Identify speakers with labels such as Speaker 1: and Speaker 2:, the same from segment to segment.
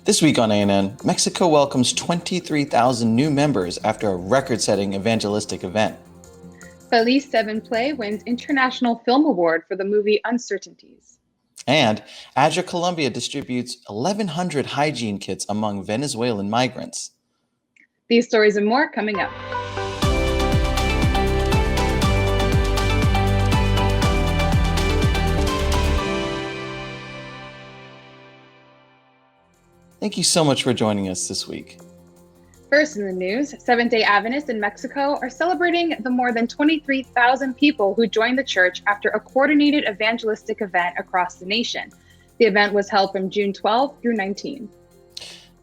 Speaker 1: This week on ANN, Mexico welcomes 23,000 new members after a record-setting evangelistic event.
Speaker 2: Felix 7 Play wins International Film Award for the movie Uncertainties.
Speaker 1: And Adra, Colombia distributes 1,100 hygiene kits among Venezuelan migrants.
Speaker 2: These stories and more coming up.
Speaker 1: Thank you so much for joining us this week.
Speaker 2: First in the news, Seventh-day Adventists in Mexico are celebrating the more than 23,000 people who joined the church after a coordinated evangelistic event across the nation. The event was held from June 12 through 19.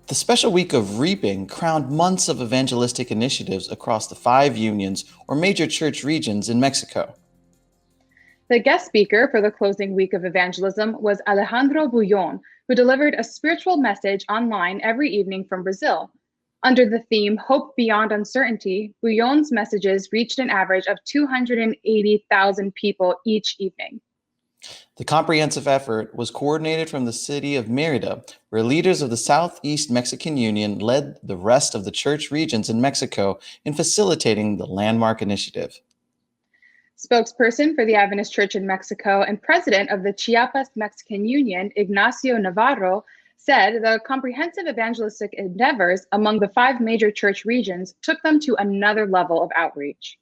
Speaker 1: The special week of reaping crowned months of evangelistic initiatives across the 5 unions or major church regions in Mexico.
Speaker 2: The guest speaker for the closing week of evangelism was Alejandro Bullón, who delivered a spiritual message online every evening from Brazil. Under the theme Hope Beyond Uncertainty, Bullón's messages reached an average of 280,000 people each evening.
Speaker 1: The comprehensive effort was coordinated from the city of Mérida, where leaders of the Southeast Mexican Union led the rest of the church regions in Mexico in facilitating the landmark initiative.
Speaker 2: Spokesperson for the Adventist Church in Mexico and president of the Chiapas Mexican Union, Ignacio Navarro, said the comprehensive evangelistic endeavors among the 5 major church regions took them to another level of outreach.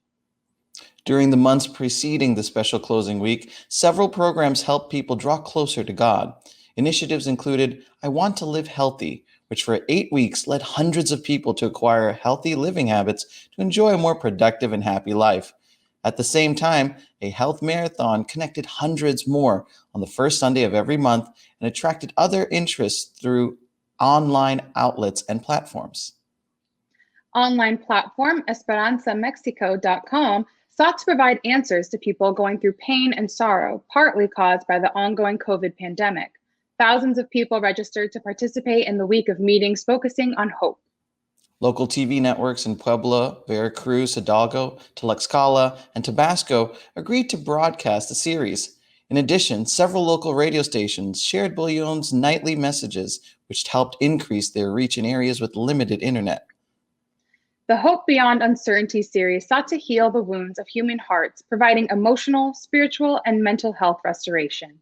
Speaker 1: During the months preceding the special closing week, several programs helped people draw closer to God. Initiatives included I Want to Live Healthy, which for 8 weeks led hundreds of people to acquire healthy living habits to enjoy a more productive and happy life. At the same time, a health marathon connected hundreds more on the first Sunday of every month and attracted other interests through online outlets and platforms.
Speaker 2: Online platform esperanzamexico.com sought to provide answers to people going through pain and sorrow, partly caused by the ongoing COVID pandemic. Thousands of people registered to participate in the week of meetings focusing on hope.
Speaker 1: Local TV networks in Puebla, Veracruz, Hidalgo, Tlaxcala, and Tabasco agreed to broadcast the series. In addition, several local radio stations shared Bullón's nightly messages, which helped increase their reach in areas with limited internet.
Speaker 2: The Hope Beyond Uncertainty series sought to heal the wounds of human hearts, providing emotional, spiritual, and mental health restoration.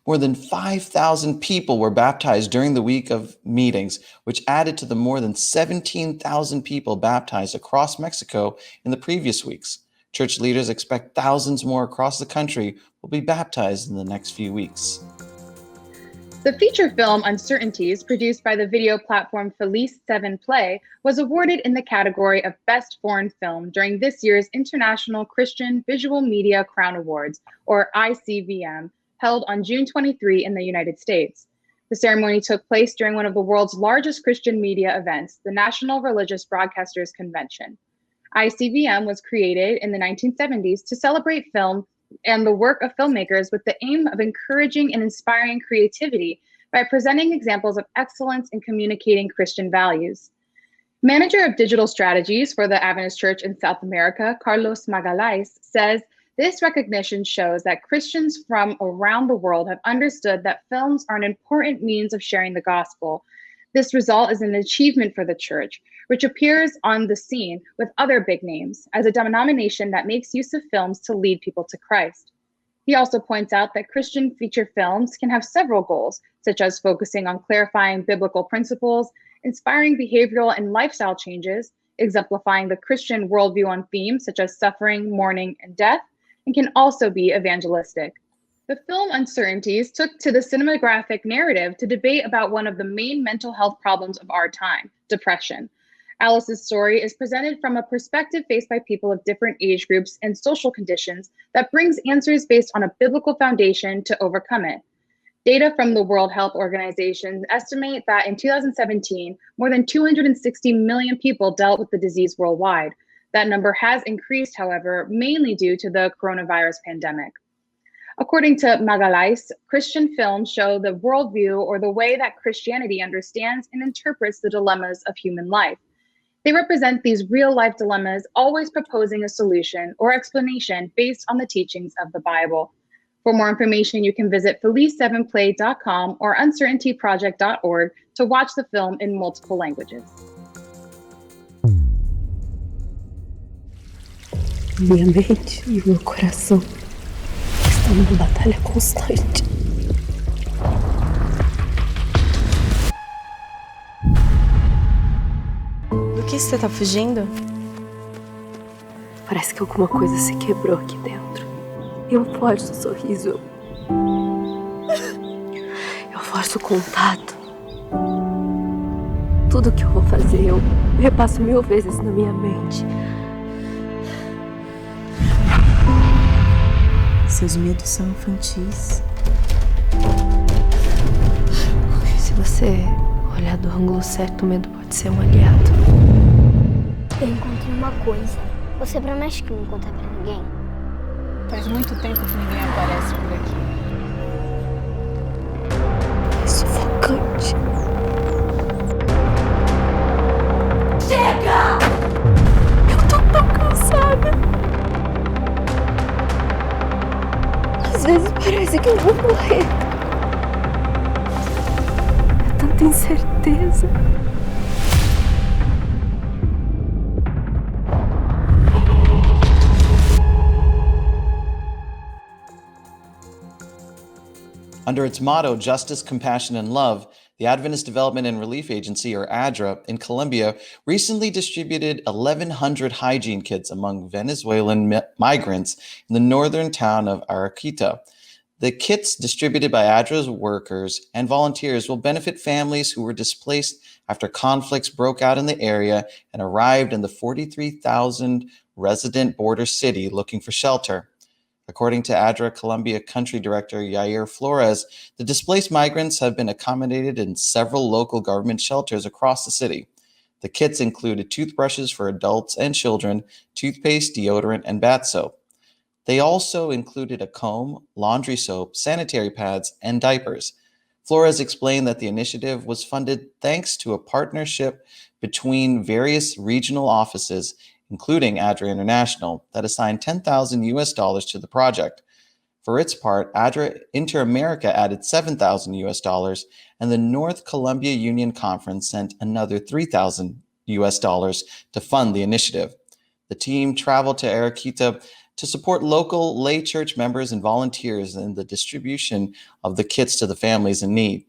Speaker 1: More than 5,000 people were baptized during the week of meetings, which added to the more than 17,000 people baptized across Mexico in the previous weeks. Church leaders expect thousands more across the country will be baptized in the next few weeks.
Speaker 2: The feature film Uncertainties, produced by the video platform Felix 7 Play, was awarded in the category of Best Foreign Film during this year's International Christian Visual Media Crown Awards, or ICVM, held on June 23 in the United States. The ceremony took place during one of the world's largest Christian media events, the National Religious Broadcasters Convention. ICVM was created in the 1970s to celebrate film and the work of filmmakers with the aim of encouraging and inspiring creativity by presenting examples of excellence in communicating Christian values. Manager of digital strategies for the Adventist Church in South America, Carlos Magalhães, says, this recognition shows that Christians from around the world have understood that films are an important means of sharing the gospel. This result is an achievement for the church, which appears on the scene with other big names as a denomination that makes use of films to lead people to Christ. He also points out that Christian feature films can have several goals, such as focusing on clarifying biblical principles, inspiring behavioral and lifestyle changes, exemplifying the Christian worldview on themes such as suffering, mourning, and death, and can also be evangelistic. The film Uncertainties took to the cinematographic narrative to debate about one of the main mental health problems of our time, depression. Alice's story is presented from a perspective faced by people of different age groups and social conditions that brings answers based on a biblical foundation to overcome it. Data from the World Health Organization estimate that in 2017, more than 260 million people dealt with the disease worldwide. That number has increased, however, mainly due to the coronavirus pandemic. According to Magalhães, Christian films show the worldview or the way that Christianity understands and interprets the dilemmas of human life. They represent these real-life dilemmas, always proposing a solution or explanation based on the teachings of the Bible. For more information, you can visit felix7play.com or uncertaintyproject.org to watch the film in multiple languages.
Speaker 3: Minha mente e o meu coração estão numa batalha constante.
Speaker 4: Do que você tá fugindo?
Speaker 3: Parece que alguma coisa se quebrou aqui dentro. Eu forço o sorriso. Eu forço o contato. Tudo que eu vou fazer, eu repasso 1000 vezes na minha mente.
Speaker 4: Seus medos são infantis.
Speaker 3: Se você olhar do ângulo certo, o medo pode ser um aliado.
Speaker 5: Eu encontrei uma coisa. Você promete que não conta pra ninguém?
Speaker 6: Faz muito tempo que ninguém aparece por aqui.
Speaker 3: É sufocante.
Speaker 5: Chega!
Speaker 3: Eu tô tão cansada. Às vezes parece que eu vou morrer. É tanta incerteza.
Speaker 1: Under its motto, Justice, Compassion, and Love, the Adventist Development and Relief Agency, or Adra, in Colombia, recently distributed 1,100 hygiene kits among Venezuelan migrants in the northern town of Arequipa. The kits distributed by Adra's workers and volunteers will benefit families who were displaced after conflicts broke out in the area and arrived in the 43,000 resident border city looking for shelter. According to Adra Colombia Country Director Yair Flores, the displaced migrants have been accommodated in several local government shelters across the city. The kits included toothbrushes for adults and children, toothpaste, deodorant, and bath soap. They also included a comb, laundry soap, sanitary pads, and diapers. Flores explained that the initiative was funded thanks to a partnership between various regional offices, including Adra International, that assigned $10,000 to the project. For its part, Adra Inter-America added $7,000, and the North Columbia Union Conference sent another $3,000 to fund the initiative. The team traveled to Arequipa to support local lay church members and volunteers in the distribution of the kits to the families in need.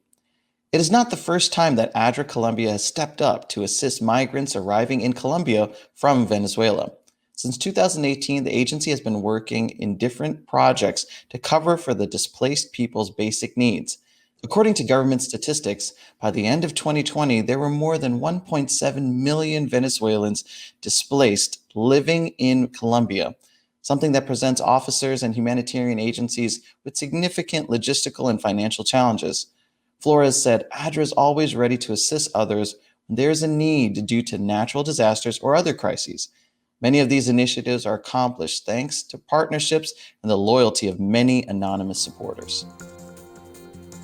Speaker 1: It is not the first time that Adra Colombia has stepped up to assist migrants arriving in Colombia from Venezuela. Since 2018, the agency has been working in different projects to cover for the displaced people's basic needs. According to government statistics, by the end of 2020, there were more than 1.7 million Venezuelans displaced living in Colombia, something that presents officers and humanitarian agencies with significant logistical and financial challenges. Flores said, Adra is always ready to assist others when there is a need due to natural disasters or other crises. Many of these initiatives are accomplished thanks to partnerships and the loyalty of many anonymous supporters.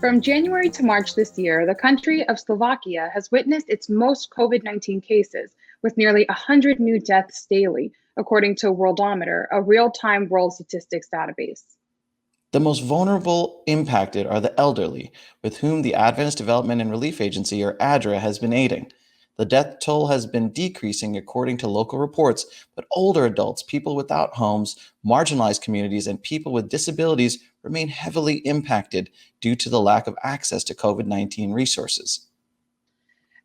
Speaker 2: From January to March this year, the country of Slovakia has witnessed its most COVID-19 cases, with nearly 100 new deaths daily, according to Worldometer, a real-time world statistics database.
Speaker 1: The most vulnerable impacted are the elderly, with whom the Adventist Development and Relief Agency, or ADRA, has been aiding. The death toll has been decreasing according to local reports, but older adults, people without homes, marginalized communities, and people with disabilities remain heavily impacted due to the lack of access to COVID-19 resources.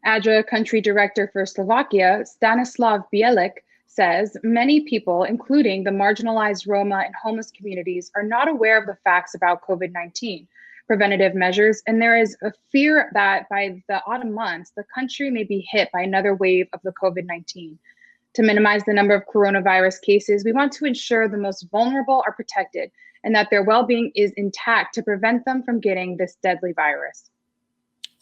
Speaker 2: ADRA Country Director for Slovakia, Stanislav Bielik, says many people, including the marginalized Roma and homeless communities, are not aware of the facts about COVID-19 preventative measures, and there is a fear that by the autumn months, the country may be hit by another wave of the COVID-19. To minimize the number of coronavirus cases, we want to ensure the most vulnerable are protected and that their well-being is intact to prevent them from getting this deadly virus.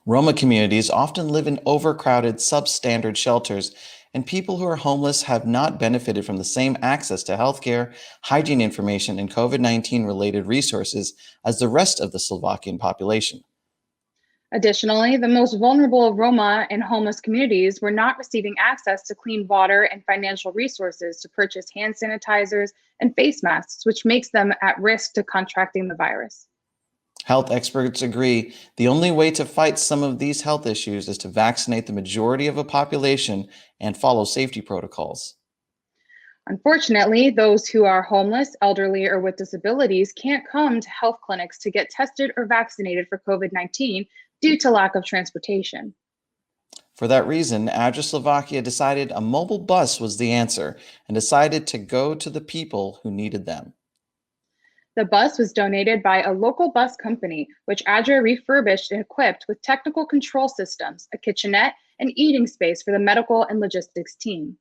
Speaker 1: Roma communities often live in overcrowded, substandard shelters, and people who are homeless have not benefited from the same access to healthcare, hygiene information, and COVID-19 related resources as the rest of the Slovakian population.
Speaker 2: Additionally, the most vulnerable Roma and homeless communities were not receiving access to clean water and financial resources to purchase hand sanitizers and face masks, which makes them at risk to contracting the virus.
Speaker 1: Health experts agree the only way to fight some of these health issues is to vaccinate the majority of a population and follow safety protocols.
Speaker 2: Unfortunately, those who are homeless, elderly, or with disabilities can't come to health clinics to get tested or vaccinated for COVID-19 due to lack of transportation.
Speaker 1: For that reason, Adra, Slovakia decided a mobile bus was the answer and decided to go to the people who needed them.
Speaker 2: The bus was donated by a local bus company, which Adra refurbished and equipped with technical control systems, a kitchenette, and eating space for the medical and logistics team.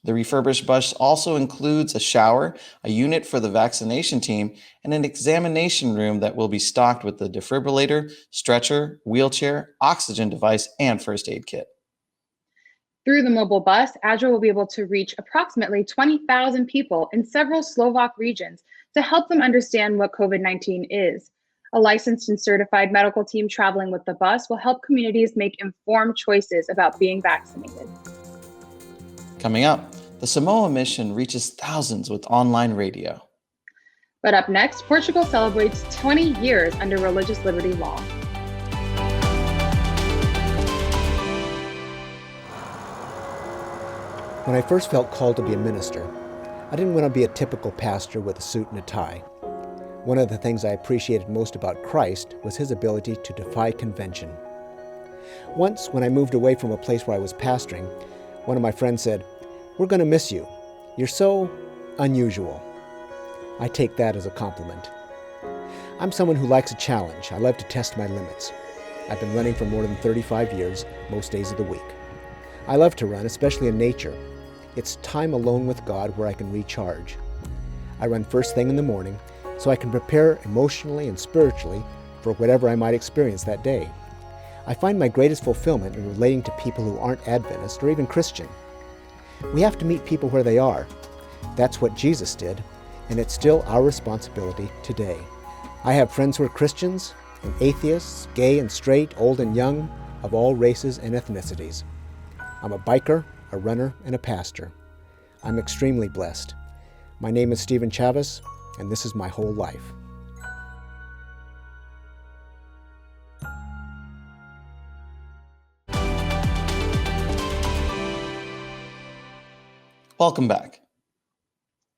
Speaker 1: The refurbished bus also includes a shower, a unit for the vaccination team, and an examination room that will be stocked with the defibrillator, stretcher, wheelchair, oxygen device, and first aid kit.
Speaker 2: Through the mobile bus, Adra will be able to reach approximately 20,000 people in several Slovak regions to help them understand what COVID-19 is. A licensed and certified medical team traveling with the bus will help communities make informed choices about being vaccinated.
Speaker 1: Coming up, the Samoa mission reaches thousands with online radio.
Speaker 2: But up next, Portugal celebrates 20 years under religious liberty law.
Speaker 7: When I first felt called to be a minister, I didn't want to be a typical pastor with a suit and a tie. One of the things I appreciated most about Christ was his ability to defy convention. Once, when I moved away from a place where I was pastoring, one of my friends said, "We're going to miss you. You're so unusual." I take that as a compliment. I'm someone who likes a challenge. I love to test my limits. I've been running for more than 35 years, most days of the week. I love to run, especially in nature. It's time alone with God where I can recharge. I run first thing in the morning so I can prepare emotionally and spiritually for whatever I might experience that day. I find my greatest fulfillment in relating to people who aren't Adventist or even Christian. We have to meet people where they are. That's what Jesus did, and it's still our responsibility today. I have friends who are Christians and atheists, gay and straight, old and young, of all races and ethnicities. I'm a biker, a runner, and a pastor. I'm extremely blessed. My name is Stephen Chavez, and this is my whole life.
Speaker 1: Welcome back.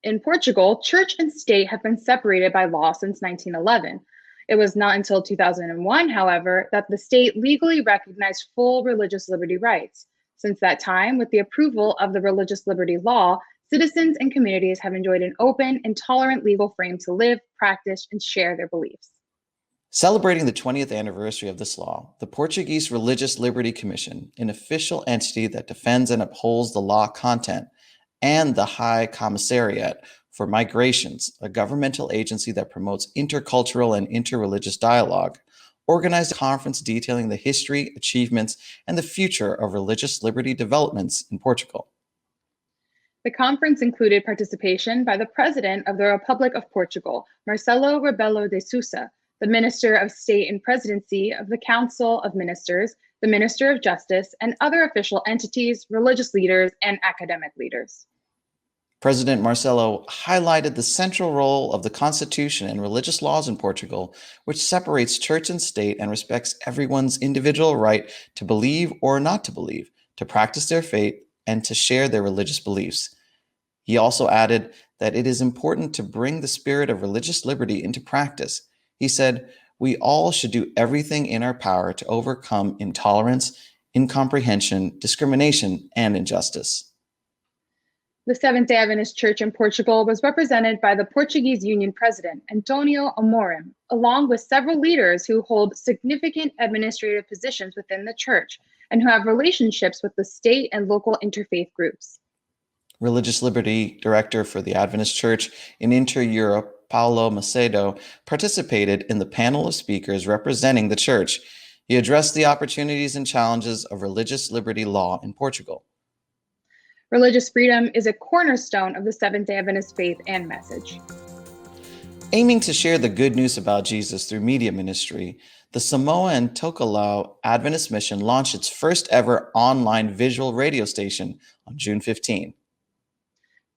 Speaker 2: In Portugal, church and state have been separated by law since 1911. It was not until 2001, however, that the state legally recognized full religious liberty rights. Since that time, with the approval of the religious liberty law, citizens and communities have enjoyed an open and tolerant legal frame to live, practice, and share their beliefs.
Speaker 1: Celebrating the 20th anniversary of this law, the Portuguese Religious Liberty Commission, an official entity that defends and upholds the law content, and the High Commissariat for Migrations, a governmental agency that promotes intercultural and interreligious dialogue, organized a conference detailing the history, achievements, and the future of religious liberty developments in Portugal.
Speaker 2: The conference included participation by the President of the Republic of Portugal, Marcelo Rebelo de Sousa, the Minister of State and Presidency of the Council of Ministers, the Minister of Justice, and other official entities, religious leaders, and academic leaders.
Speaker 1: President Marcelo highlighted the central role of the Constitution and religious laws in Portugal, which separates church and state and respects everyone's individual right to believe or not to believe, to practice their faith, and to share their religious beliefs. He also added that it is important to bring the spirit of religious liberty into practice. He said, "We all should do everything in our power to overcome intolerance, incomprehension, discrimination, and injustice."
Speaker 2: The Seventh-day Adventist Church in Portugal was represented by the Portuguese Union President, Antonio Amorim, along with several leaders who hold significant administrative positions within the church and who have relationships with the state and local interfaith groups.
Speaker 1: Religious Liberty Director for the Adventist Church in Inter-Europe, Paulo Macedo, participated in the panel of speakers representing the church. He addressed the opportunities and challenges of religious liberty law in Portugal.
Speaker 2: Religious freedom is a cornerstone of the Seventh-day Adventist faith and message.
Speaker 1: Aiming to share the good news about Jesus through media ministry, the Samoa and Tokelau Adventist Mission launched its first ever online visual radio station on June 15.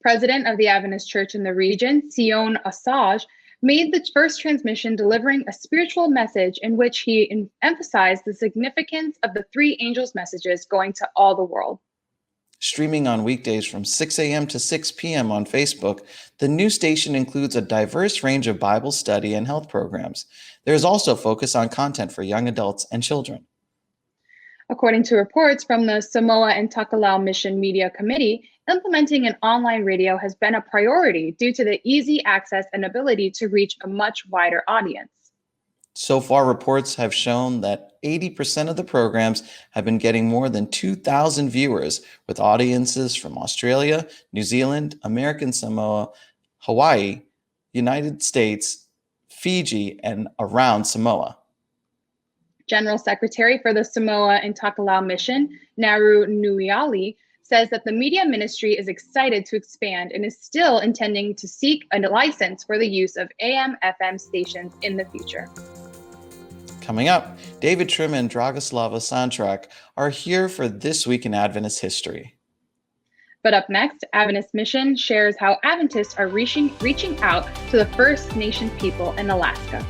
Speaker 2: President of the Adventist Church in the region, Sion Assange, made the first transmission delivering a spiritual message in which he emphasized the significance of the three angels' messages going to all the world.
Speaker 1: Streaming on weekdays from 6 a.m. to 6 p.m. on Facebook, the new station includes a diverse range of Bible study and health programs. There is also focus on content for young adults and children.
Speaker 2: According to reports from the Samoa and Takalao Mission Media Committee, implementing an online radio has been a priority due to the easy access and ability to reach a much wider audience.
Speaker 1: So far, reports have shown that 80% of the programs have been getting more than 2,000 viewers, with audiences from Australia, New Zealand, American Samoa, Hawaii, United States, Fiji, and around Samoa.
Speaker 2: General Secretary for the Samoa and Takalao Mission, Naru Nuiali, says that the media ministry is excited to expand and is still intending to seek a license for the use of AM/FM stations in the future.
Speaker 1: Coming up, David Trim and Dragoslava Santrak are here for This Week in Adventist History.
Speaker 2: But up next, Adventist Mission shares how Adventists are reaching out to the First Nation people in Alaska.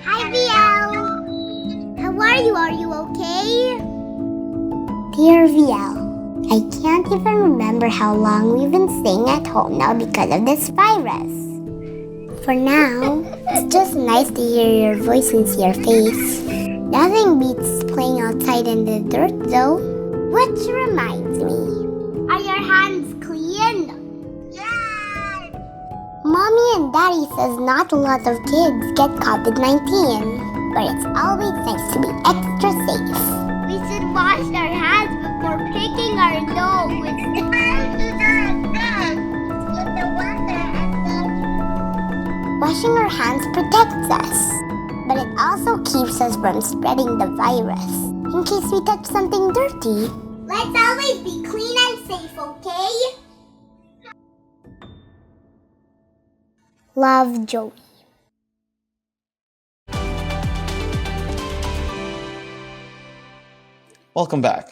Speaker 5: Hi, VL. How are you? Are you okay? Dear VL, I can't even remember how long we've been staying at home now because of this virus. For now, it's just nice to hear your voice and see your face. Nothing beats playing outside in the dirt though. Which reminds me, are your hands clean? Yes! Mommy and Daddy says not a lot of kids get COVID-19, but it's always nice to be extra safe. We should wash our hands before picking our nose. Washing our hands protects us, but it also keeps us from spreading the virus. In case we touch something dirty, let's always be clean and safe, okay? Love, Joey.
Speaker 1: Welcome back.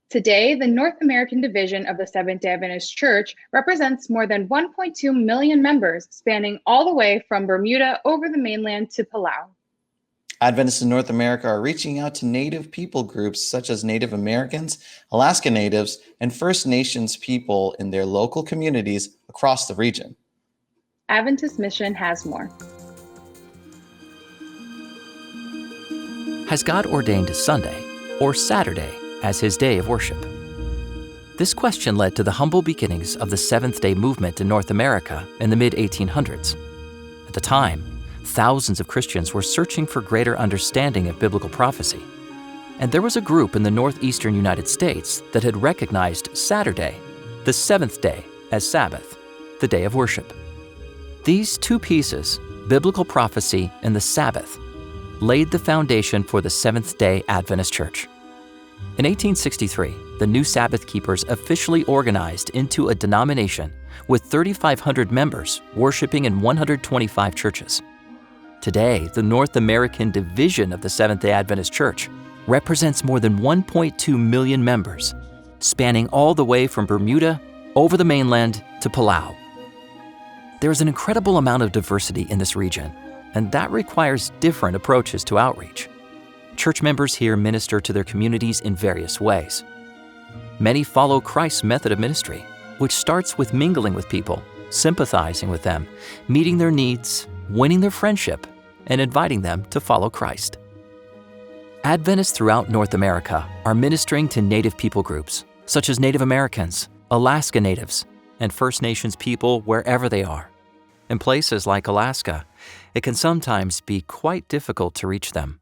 Speaker 2: Today, the North American division of the Seventh-day Adventist Church represents more than 1.2 million members, spanning all the way from Bermuda over the mainland to Palau.
Speaker 1: Adventists in North America are reaching out to Native people groups such as Native Americans, Alaska Natives, and First Nations people in their local communities across the region.
Speaker 2: Adventist Mission has more.
Speaker 8: Has God ordained Sunday or Saturday as his day of worship? This question led to the humble beginnings of the Seventh-day Movement in North America in the mid-1800s. At the time, thousands of Christians were searching for greater understanding of biblical prophecy. And there was a group in the northeastern United States that had recognized Saturday, the seventh day, as Sabbath, the day of worship. These two pieces, biblical prophecy and the Sabbath, laid the foundation for the Seventh-day Adventist Church. In 1863, the new Sabbath keepers officially organized into a denomination with 3,500 members worshiping in 125 churches. Today, the North American division of the Seventh-day Adventist Church represents more than 1.2 million members, spanning all the way from Bermuda over the mainland to Palau. There is an incredible amount of diversity in this region, and that requires different approaches to outreach. Church members here minister to their communities in various ways. Many follow Christ's method of ministry, which starts with mingling with people, sympathizing with them, meeting their needs, winning their friendship, and inviting them to follow Christ. Adventists throughout North America are ministering to Native people groups, such as Native Americans, Alaska Natives, and First Nations people wherever they are. In places like Alaska, it can sometimes be quite difficult to reach them.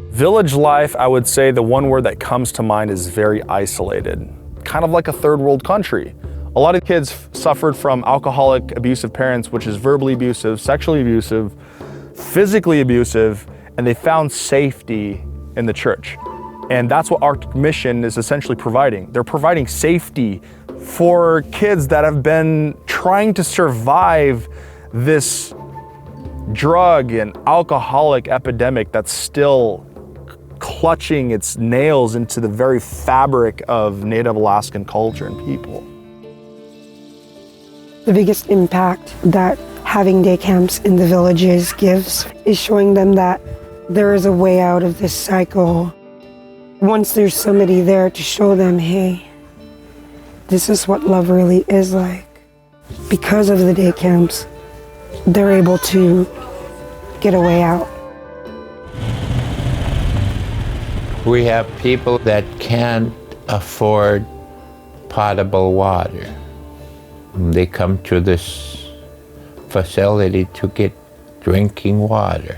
Speaker 9: Village life, I would say the one word that comes to mind is very isolated, kind of like a third world country. A lot of kids suffered from alcoholic, abusive parents, which is verbally abusive, sexually abusive, physically abusive, and they found safety in the church. And that's what our mission is essentially providing. They're providing safety for kids that have been trying to survive this drug and alcoholic epidemic that's still clutching its nails into the very fabric of Native Alaskan culture and people.
Speaker 3: The biggest impact that having day camps in the villages gives is showing them that there is a way out of this cycle. Once there's somebody there to show them, hey, this is what love really is like. Because of the day camps, they're able to get a way out.
Speaker 10: We have people that can't afford potable water. They come to this facility to get drinking water.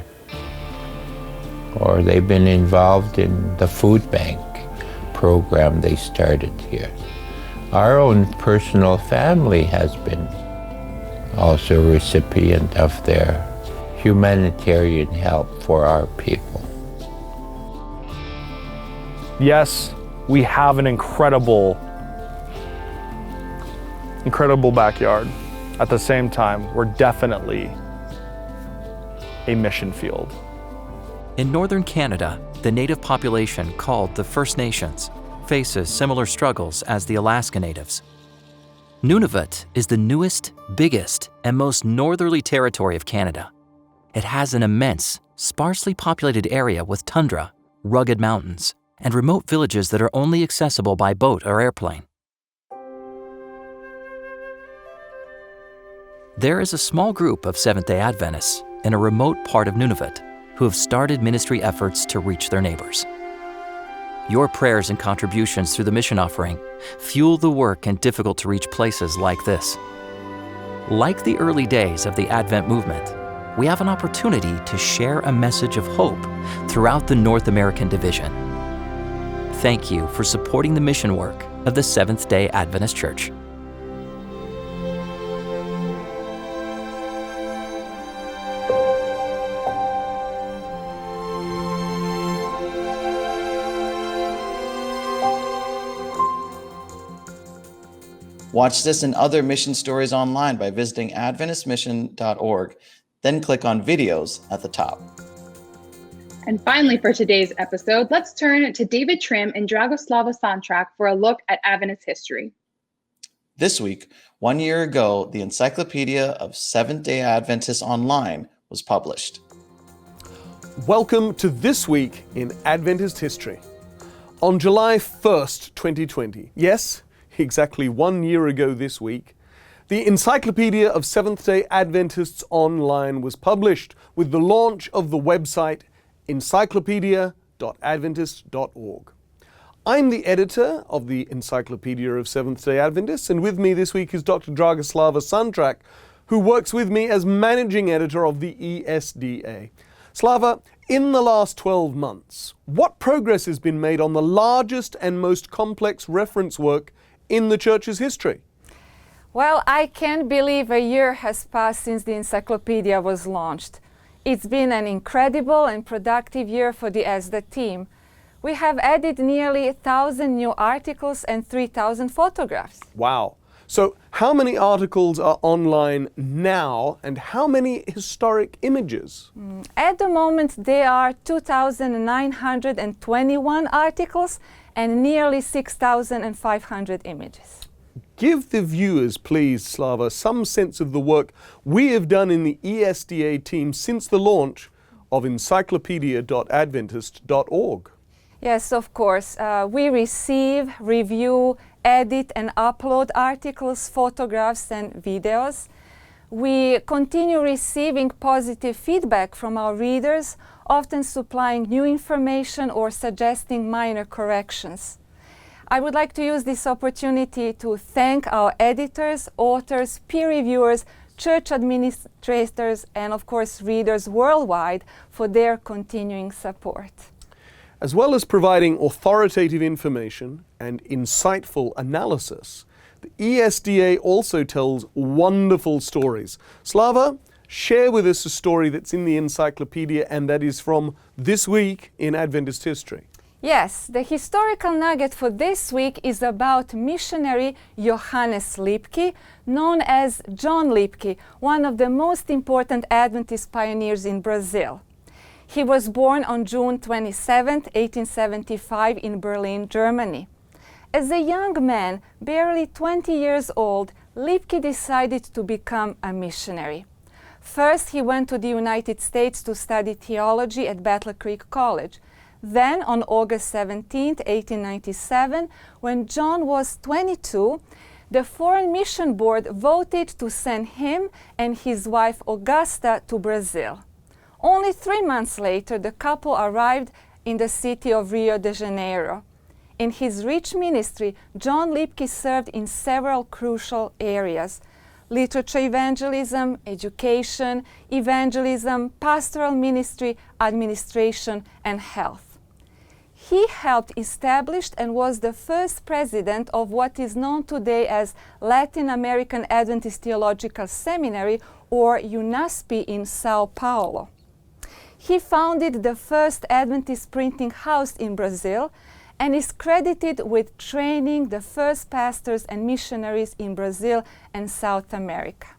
Speaker 10: Or they've been involved in the food bank program they started here. Our own personal family has been also a recipient of their humanitarian help for our people.
Speaker 9: Yes, we have an incredible backyard. At the same time, we're definitely a mission field.
Speaker 8: In northern Canada, the native population, called the First Nations, faces similar struggles as the Alaska Natives. Nunavut is the newest, biggest, and most northerly territory of Canada. It has an immense, sparsely populated area with tundra, rugged mountains, and remote villages that are only accessible by boat or airplane. There is a small group of Seventh-day Adventists in a remote part of Nunavut who have started ministry efforts to reach their neighbors. Your prayers and contributions through the mission offering fuel the work in difficult-to-reach places like this. Like the early days of the Advent movement, we have an opportunity to share a message of hope throughout the North American division. Thank you for supporting the mission work of the Seventh-day Adventist Church.
Speaker 1: Watch this and other mission stories online by visiting adventistmission.org, then click on videos at the top.
Speaker 2: And finally, for today's episode, let's turn to David Trim and Dragoslava Santrak for a look at Adventist history.
Speaker 1: This week, 1 year ago, the Encyclopedia of Seventh-day Adventists Online was published.
Speaker 11: Welcome to This Week in Adventist History. On July 1st, 2020, yes, exactly 1 year ago this week, the Encyclopedia of Seventh-day Adventists Online was published with the launch of the website encyclopedia.adventist.org. I'm the editor of the Encyclopedia of Seventh-day Adventists, and with me this week is Dr. Dragoslava Santrak, who works with me as managing editor of the ESDA. Slava, in the last 12 months, what progress has been made on the largest and most complex reference work in the Church's history?
Speaker 6: Well, I can't believe a year has passed since the encyclopedia was launched. It's been an incredible and productive year for the ESDA team. We have added nearly 1,000 new articles and 3,000 photographs.
Speaker 11: Wow. So how many articles are online now and how many historic images?
Speaker 6: At the moment, there are 2,921 articles and nearly 6,500 images.
Speaker 11: Give the viewers, please, Slava, some sense of the work we have done in the ESDA team since the launch of encyclopedia.adventist.org.
Speaker 6: Yes, of course. We receive, review, edit and upload articles, photographs and videos. We continue receiving positive feedback from our readers, often supplying new information or suggesting minor corrections. I would like to use this opportunity to thank our editors, authors, peer reviewers, church administrators, and of course readers worldwide for their continuing support.
Speaker 11: As well as providing authoritative information and insightful analysis, the ESDA also tells wonderful stories. Slava, share with us a story that's in the encyclopedia and that is from This Week in Adventist History.
Speaker 6: Yes, the historical nugget for this week is about missionary Johannes Lipke, known as John Lipke, one of the most important Adventist pioneers in Brazil. He was born on June 27, 1875 in Berlin, Germany. As a young man, barely 20 years old, Lipke decided to become a missionary. First, he went to the United States to study theology at Battle Creek College. Then, on August 17, 1897, when John was 22, the Foreign Mission Board voted to send him and his wife Augusta to Brazil. Only 3 months later, the couple arrived in the city of Rio de Janeiro. In his rich ministry, John Lipke served in several crucial areas: literature evangelism, education, evangelism, pastoral ministry, administration, and health. He helped establish and was the first president of what is known today as Latin American Adventist Theological Seminary, or UNASP, in Sao Paulo. He founded the first Adventist printing house in Brazil and is credited with training the first pastors and missionaries in Brazil and South America.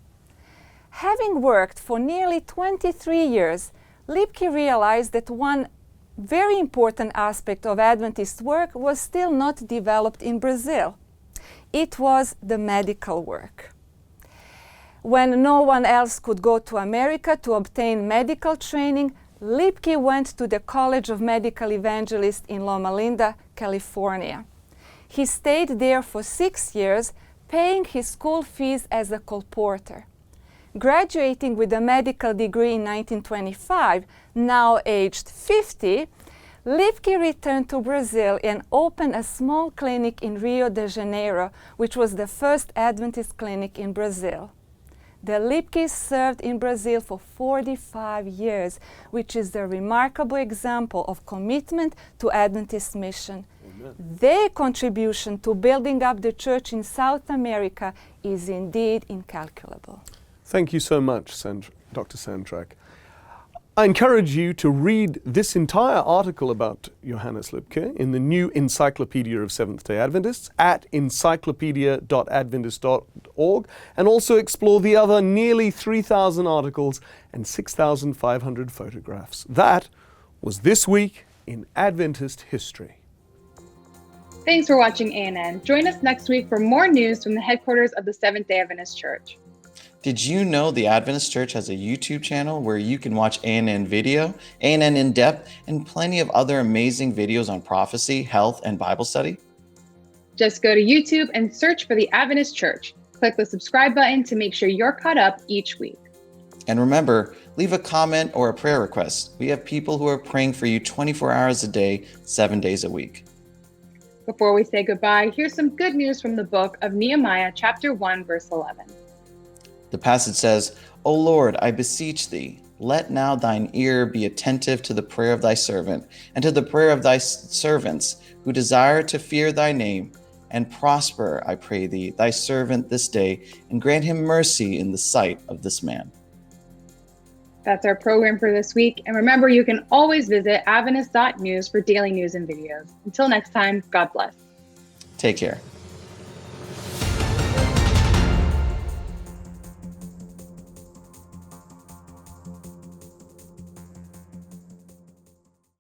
Speaker 6: Having worked for nearly 23 years, Lipke realized that one very important aspect of Adventist work was still not developed in Brazil. It was the medical work. When no one else could go to America to obtain medical training, Lipke went to the College of Medical Evangelists in Loma Linda, California. He stayed there for 6 years, paying his school fees as a colporteur. Graduating with a medical degree in 1925, now aged 50, Lipke returned to Brazil and opened a small clinic in Rio de Janeiro, which was the first Adventist clinic in Brazil. The Lipkes served in Brazil for 45 years, which is a remarkable example of commitment to Adventist mission. Amen. Their contribution to building up the church in South America is indeed incalculable.
Speaker 11: Thank you so much, Dr. Sandtrack. I encourage you to read this entire article about Johannes Lipke in the new Encyclopedia of Seventh-day Adventists at encyclopedia.adventist.org, and also explore the other nearly 3,000 articles and 6,500 photographs. That was This Week in Adventist History.
Speaker 2: Thanks for watching ANN. Join us next week for more news from the headquarters of the Seventh-day Adventist Church.
Speaker 1: Did you know the Adventist Church has a YouTube channel where you can watch ANN Video, ANN In Depth, and plenty of other amazing videos on prophecy, health, and Bible study?
Speaker 2: Just go to YouTube and search for the Adventist Church. Click the subscribe button to make sure you're caught up each week.
Speaker 1: And remember, leave a comment or a prayer request. We have people who are praying for you 24 hours a day, 7 days a week.
Speaker 2: Before we say goodbye, here's some good news from the book of Nehemiah, chapter 1, verse 11.
Speaker 1: The passage says, O Lord, I beseech thee, let now thine ear be attentive to the prayer of thy servant, and to the prayer of thy servants, who desire to fear thy name, and prosper, I pray thee, thy servant this day, and grant him mercy in the sight of this man.
Speaker 2: That's our program for this week. And remember, you can always visit adventist.news for daily news and videos. Until next time, God bless.
Speaker 1: Take care.